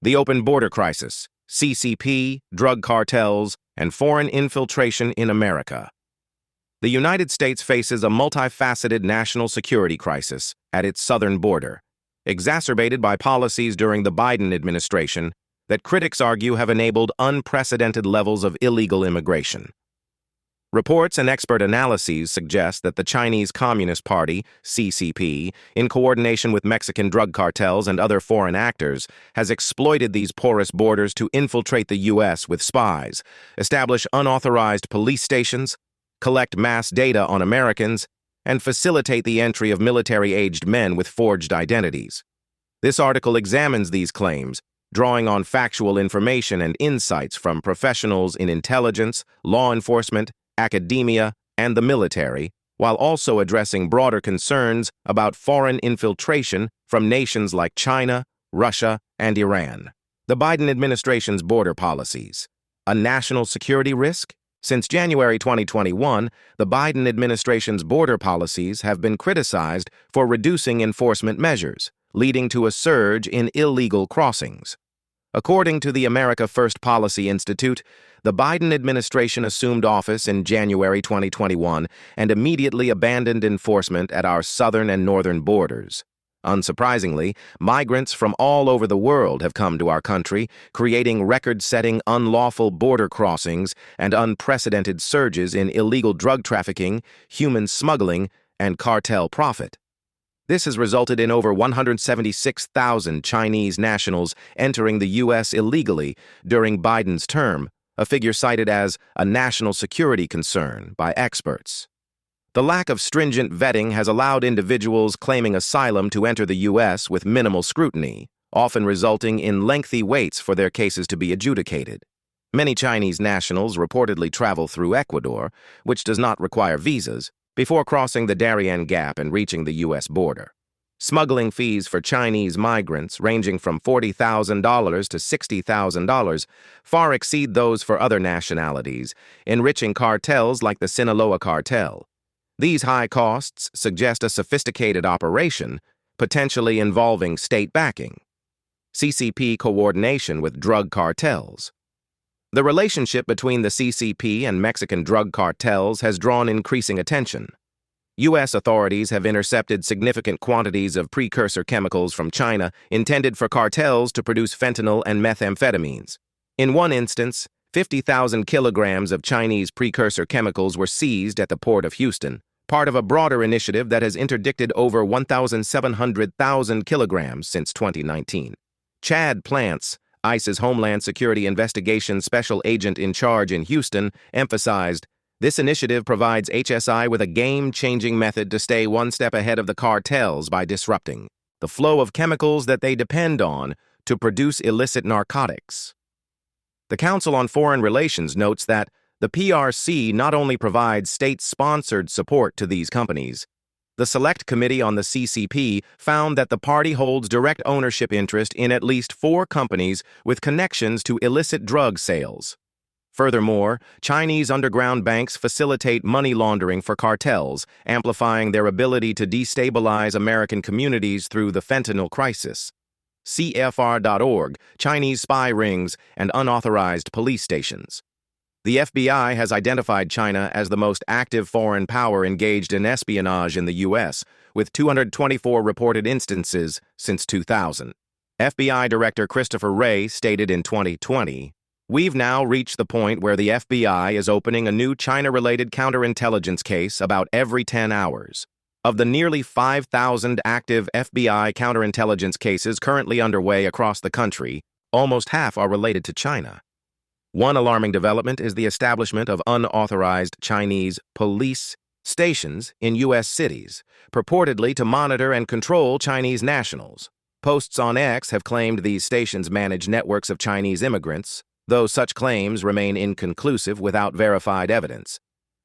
The open border crisis, CCP, drug cartels, and foreign infiltration in America. The United States faces a multifaceted national security crisis at its southern border, exacerbated by policies during the Biden administration that critics argue have enabled unprecedented levels of illegal immigration. Reports and expert analyses suggest that the Chinese Communist Party, CCP, in coordination with Mexican drug cartels and other foreign actors, has exploited these porous borders to infiltrate the U.S. with spies, establish unauthorized police stations, collect mass data on Americans, and facilitate the entry of military-aged men with forged identities. This article examines these claims, drawing on factual information and insights from professionals in intelligence, law enforcement, academia, and the military, while also addressing broader concerns about foreign infiltration from nations like China, Russia, and Iran. The Biden administration's border policies. A national security risk? Since January 2021, the Biden administration's border policies have been criticized for reducing enforcement measures, leading to a surge in illegal crossings. According to the America First Policy Institute, the Biden administration assumed office in January 2021 and immediately abandoned enforcement at our southern and northern borders. Unsurprisingly, migrants from all over the world have come to our country, creating record-setting unlawful border crossings and unprecedented surges in illegal drug trafficking, human smuggling, and cartel profit. This has resulted in over 176,000 Chinese nationals entering the U.S. illegally during Biden's term, a figure cited as a national security concern by experts. The lack of stringent vetting has allowed individuals claiming asylum to enter the U.S. with minimal scrutiny, often resulting in lengthy waits for their cases to be adjudicated. Many Chinese nationals reportedly travel through Ecuador, which does not require visas, before crossing the Darien Gap and reaching the U.S. border. Smuggling fees for Chinese migrants, ranging from $40,000 to $60,000, far exceed those for other nationalities, enriching cartels like the Sinaloa cartel. These high costs suggest a sophisticated operation, potentially involving state backing. CCP coordination with drug cartels. The relationship between the CCP and Mexican drug cartels has drawn increasing attention. U.S. authorities have intercepted significant quantities of precursor chemicals from China intended for cartels to produce fentanyl and methamphetamines. In one instance, 50,000 kilograms of Chinese precursor chemicals were seized at the port of Houston, part of a broader initiative that has interdicted over 1,700,000 kilograms since 2019. Chad Plants, ICE's Homeland Security Investigations Special Agent in charge in Houston, emphasized, "This initiative provides HSI with a game-changing method to stay one step ahead of the cartels by disrupting the flow of chemicals that they depend on to produce illicit narcotics." The Council on Foreign Relations notes that the PRC not only provides state-sponsored support to these companies. The Select Committee on the CCP found that the party holds direct ownership interest in at least 4 companies with connections to illicit drug sales. Furthermore, Chinese underground banks facilitate money laundering for cartels, amplifying their ability to destabilize American communities through the fentanyl crisis. CFR.org, Chinese spy rings, and unauthorized police stations. The FBI has identified China as the most active foreign power engaged in espionage in the U.S., with 224 reported instances since 2000. FBI Director Christopher Wray stated in 2020, "We've now reached the point where the FBI is opening a new China-related counterintelligence case about every 10 hours. Of the nearly 5,000 active FBI counterintelligence cases currently underway across the country, almost half are related to China." One alarming development is the establishment of unauthorized Chinese police stations in U.S. cities, purportedly to monitor and control Chinese nationals. Posts on X have claimed these stations manage networks of Chinese immigrants, though such claims remain inconclusive without verified evidence.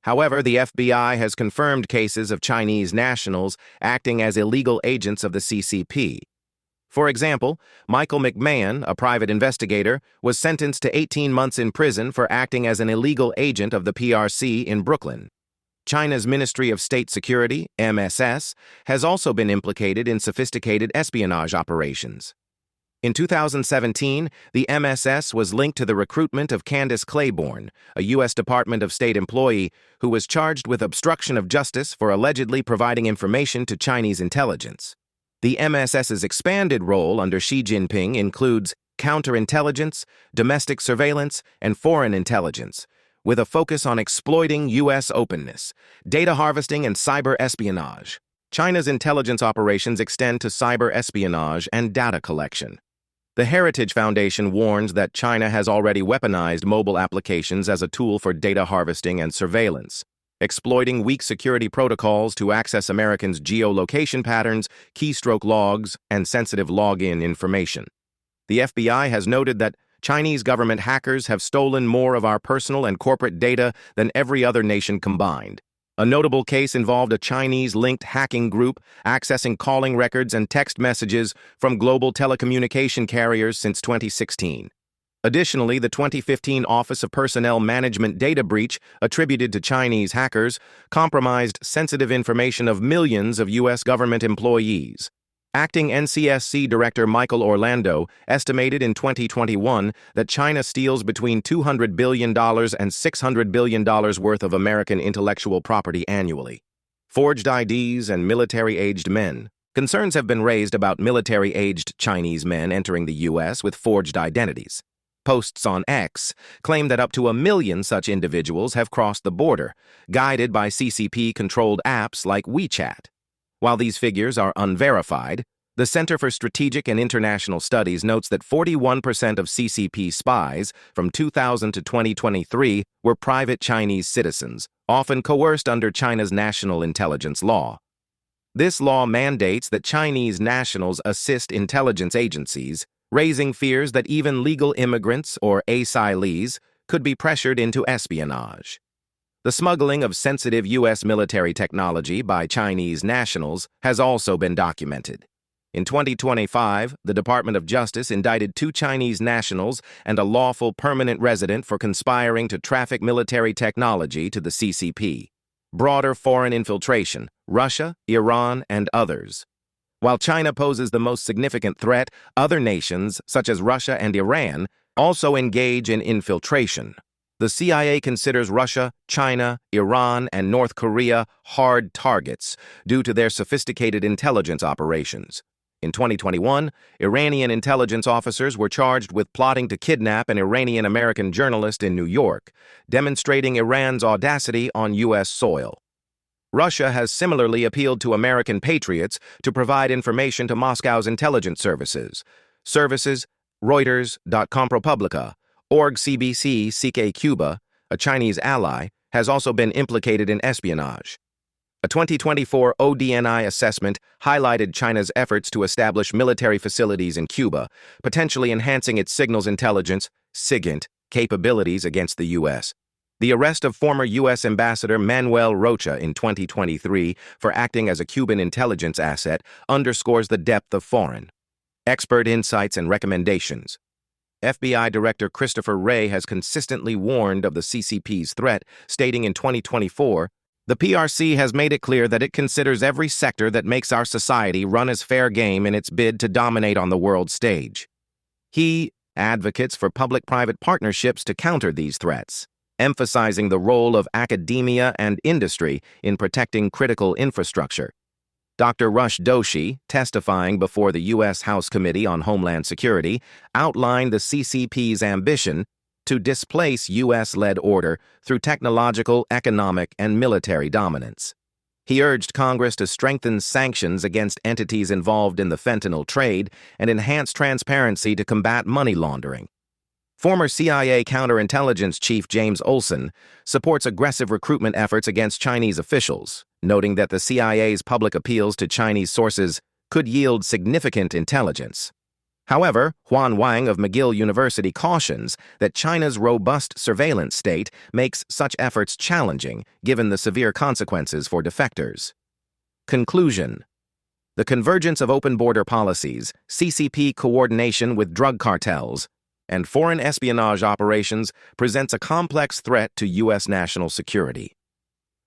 However, the FBI has confirmed cases of Chinese nationals acting as illegal agents of the CCP. For example, Michael McMahon, a private investigator, was sentenced to 18 months in prison for acting as an illegal agent of the PRC in Brooklyn. China's Ministry of State Security, MSS, has also been implicated in sophisticated espionage operations. In 2017, the MSS was linked to the recruitment of Candace Claiborne, a U.S. Department of State employee who was charged with obstruction of justice for allegedly providing information to Chinese intelligence. The MSS's expanded role under Xi Jinping includes counterintelligence, domestic surveillance, and foreign intelligence, with a focus on exploiting U.S. openness, data harvesting, and cyber espionage. China's intelligence operations extend to cyber espionage and data collection. The Heritage Foundation warns that China has already weaponized mobile applications as a tool for data harvesting and surveillance, exploiting weak security protocols to access Americans' geolocation patterns, keystroke logs, and sensitive login information. The FBI has noted that Chinese government hackers have stolen more of our personal and corporate data than every other nation combined. A notable case involved a Chinese-linked hacking group accessing calling records and text messages from global telecommunication carriers since 2016. Additionally, the 2015 Office of Personnel Management data breach attributed to Chinese hackers compromised sensitive information of millions of U.S. government employees. Acting NCSC Director Michael Orlando estimated in 2021 that China steals between $200 billion and $600 billion worth of American intellectual property annually. Forged IDs and military-aged men. Concerns have been raised about military-aged Chinese men entering the U.S. with forged identities. Posts on X claim that up to 1 million such individuals have crossed the border, guided by CCP-controlled apps like WeChat. While these figures are unverified, the Center for Strategic and International Studies notes that 41% of CCP spies from 2000 to 2023 were private Chinese citizens, often coerced under China's national intelligence law. This law mandates that Chinese nationals assist intelligence agencies, raising fears that even legal immigrants, or asylees, could be pressured into espionage. The smuggling of sensitive U.S. military technology by Chinese nationals has also been documented. In 2025, the Department of Justice indicted 2 Chinese nationals and a lawful permanent resident for conspiring to traffic military technology to the CCP. Broader foreign infiltration, Russia, Iran, and others. While China poses the most significant threat, other nations, such as Russia and Iran, also engage in infiltration. The CIA considers Russia, China, Iran, and North Korea hard targets due to their sophisticated intelligence operations. In 2021, Iranian intelligence officers were charged with plotting to kidnap an Iranian-American journalist in New York, demonstrating Iran's audacity on U.S. soil. Russia has similarly appealed to American patriots to provide information to Moscow's intelligence services. Reuters, ProPublica, CBC, CK Cuba, a Chinese ally, has also been implicated in espionage. A 2024 ODNI assessment highlighted China's efforts to establish military facilities in Cuba, potentially enhancing its signals intelligence (SIGINT) capabilities against the U.S. The arrest of former U.S. Ambassador Manuel Rocha in 2023 for acting as a Cuban intelligence asset underscores the depth of foreign expert insights and recommendations. FBI Director Christopher Wray has consistently warned of the CCP's threat, stating in 2024, "The PRC has made it clear that it considers every sector that makes our society run as fair game in its bid to dominate on the world stage." He advocates for public-private partnerships to counter these threats, emphasizing the role of academia and industry in protecting critical infrastructure. Dr. Rush Doshi, testifying before the U.S. House Committee on Homeland Security, outlined the CCP's ambition to displace U.S.-led order through technological, economic, and military dominance. He urged Congress to strengthen sanctions against entities involved in the fentanyl trade and enhance transparency to combat money laundering. Former CIA counterintelligence chief James Olson supports aggressive recruitment efforts against Chinese officials, noting that the CIA's public appeals to Chinese sources could yield significant intelligence. However, Huan Wang of McGill University cautions that China's robust surveillance state makes such efforts challenging, given the severe consequences for defectors. Conclusion: the convergence of open border policies, CCP coordination with drug cartels, and foreign espionage operations presents a complex threat to U.S. national security.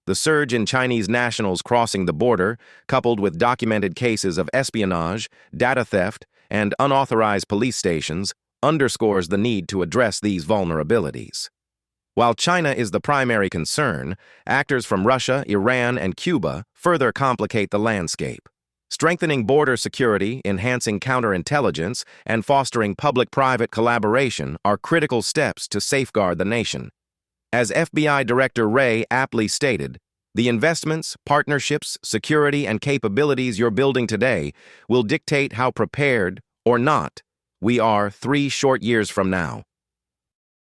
The surge in Chinese nationals crossing the border, coupled with documented cases of espionage, data theft, and unauthorized police stations underscores the need to address these vulnerabilities. While China is the primary concern, actors from Russia, Iran, and Cuba further complicate the landscape. Strengthening border security, enhancing counterintelligence, and fostering public-private collaboration are critical steps to safeguard the nation. As FBI Director Wray aptly stated, the investments, partnerships, security, and capabilities you're building today will dictate how prepared, or not, we are 3 short years from now.